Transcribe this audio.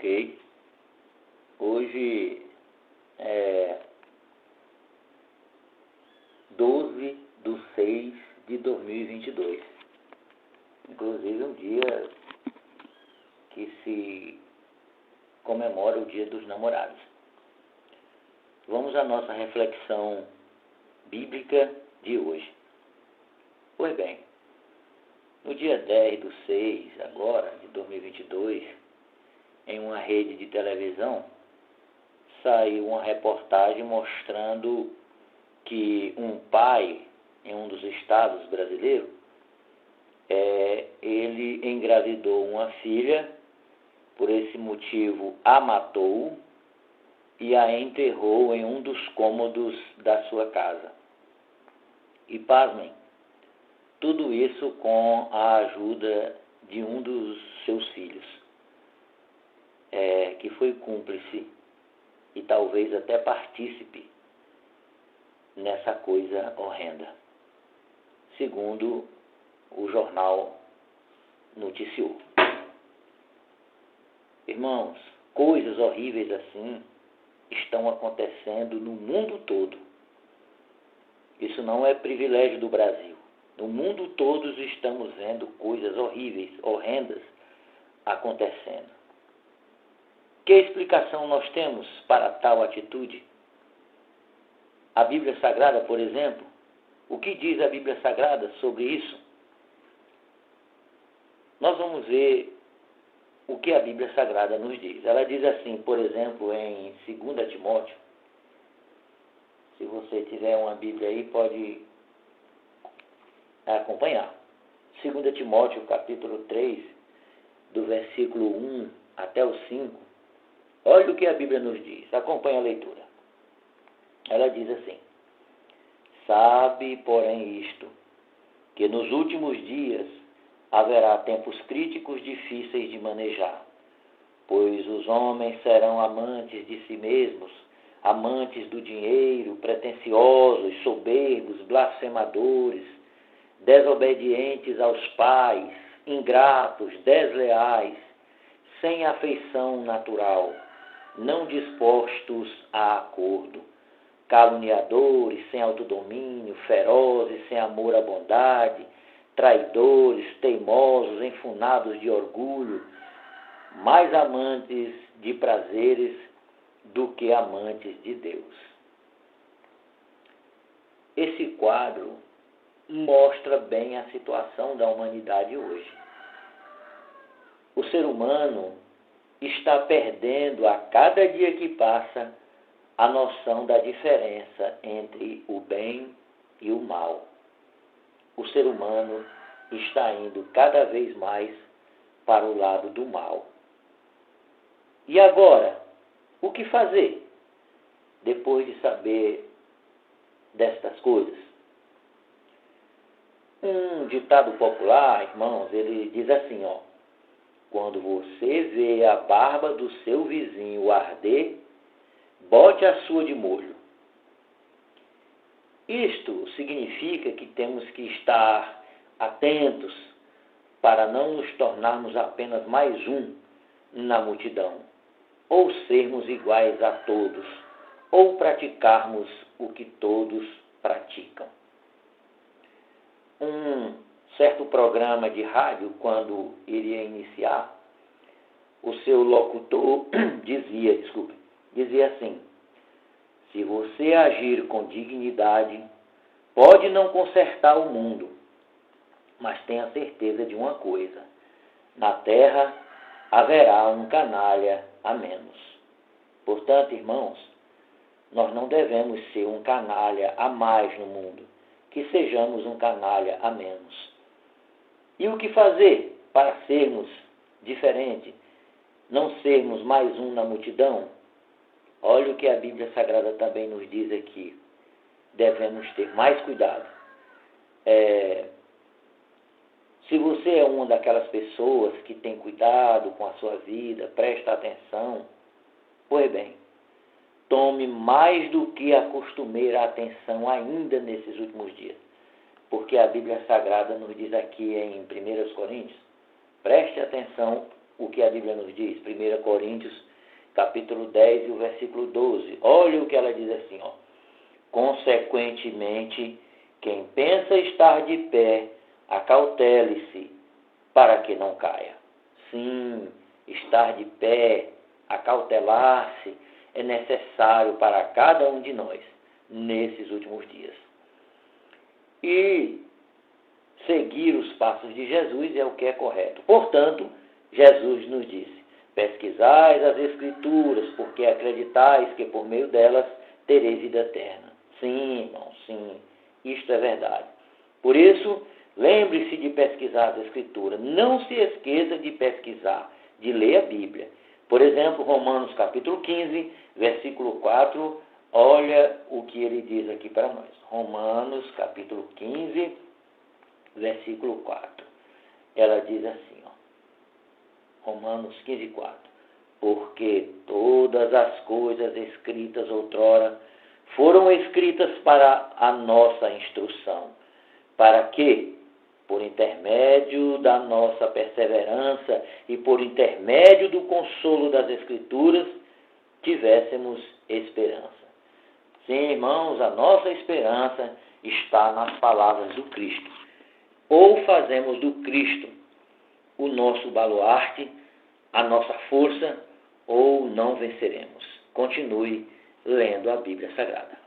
Ok. Hoje é 12/6/2022. Inclusive um dia que se comemora o Dia dos Namorados. Vamos à nossa reflexão bíblica de hoje. Pois bem, no dia 10/6, agora, de 2022, em uma rede de televisão, saiu uma reportagem mostrando que um pai em um dos estados brasileiros, ele engravidou uma filha, por esse motivo a matou e a enterrou em um dos cômodos da sua casa. E pasmem, tudo isso com a ajuda de um dos seus filhos, que foi cúmplice e talvez até partícipe nessa coisa horrenda, segundo o jornal noticiou. Irmãos, coisas horríveis assim estão acontecendo no mundo todo. Isso não é privilégio do Brasil. No mundo todo estamos vendo coisas horríveis, horrendas acontecendo. Que explicação nós temos para tal atitude? A Bíblia Sagrada, por exemplo, o que diz a Bíblia Sagrada sobre isso? Nós vamos ver o que a Bíblia Sagrada nos diz. Ela diz assim, por exemplo, em 2 Timóteo, se você tiver uma Bíblia aí, pode acompanhar. 2 Timóteo, capítulo 3, do versículo 1 até o 5, olha o que a Bíblia nos diz. Acompanhe a leitura. Ela diz assim: sabe, porém, isto, que nos últimos dias haverá tempos críticos difíceis de manejar, pois os homens serão amantes de si mesmos, amantes do dinheiro, pretensiosos, soberbos, blasfemadores, desobedientes aos pais, ingratos, desleais, sem afeição natural, não dispostos a acordo, caluniadores, sem autodomínio, ferozes, sem amor à bondade, traidores, teimosos, enfunados de orgulho, mais amantes de prazeres do que amantes de Deus. Esse quadro mostra bem a situação da humanidade hoje. O ser humano está perdendo a cada dia que passa a noção da diferença entre o bem e o mal. O ser humano está indo cada vez mais para o lado do mal. E agora, o que fazer depois de saber destas coisas? Um ditado popular, irmãos, ele diz assim, quando você vê a barba do seu vizinho arder, bote a sua de molho. Isto significa que temos que estar atentos para não nos tornarmos apenas mais um na multidão, ou sermos iguais a todos, ou praticarmos o que todos praticam. Um certo programa de rádio, quando iria iniciar, o seu locutor dizia assim: se você agir com dignidade, pode não consertar o mundo, mas tenha certeza de uma coisa: na terra haverá um canalha a menos. Portanto, irmãos, nós não devemos ser um canalha a mais no mundo, que sejamos um canalha a menos. E o que fazer para sermos diferentes, não sermos mais um na multidão? Olha o que a Bíblia Sagrada também nos diz aqui. Devemos ter mais cuidado. Se você é uma daquelas pessoas que tem cuidado com a sua vida, presta atenção, pois bem, tome mais do que a costumeira atenção ainda nesses últimos dias. Porque a Bíblia Sagrada nos diz aqui em 1 Coríntios, preste atenção o que a Bíblia nos diz, 1 Coríntios, capítulo 10 e o versículo 12. Olha o que ela diz assim, ó. Consequentemente, quem pensa estar de pé, acautele-se, para que não caia. Sim, estar de pé, acautelar-se, é necessário para cada um de nós, nesses últimos dias. E seguir os passos de Jesus é o que é correto. Portanto, Jesus nos disse, pesquisais as Escrituras, porque acreditais que por meio delas tereis vida eterna. Sim, irmão, sim, isto é verdade. Por isso, lembre-se de pesquisar as Escrituras. Não se esqueça de pesquisar, de ler a Bíblia. Por exemplo, Romanos capítulo 15, versículo 4, olha o que ele diz aqui para nós. Romanos capítulo 15, versículo 4. Ela diz assim, ó, Romanos 15, 4. Porque todas as coisas escritas outrora foram escritas para a nossa instrução, para que, por intermédio da nossa perseverança e por intermédio do consolo das Escrituras, tivéssemos esperança. Sim, irmãos, a nossa esperança está nas palavras do Cristo. Ou fazemos do Cristo o nosso baluarte, a nossa força, ou não venceremos. Continue lendo a Bíblia Sagrada.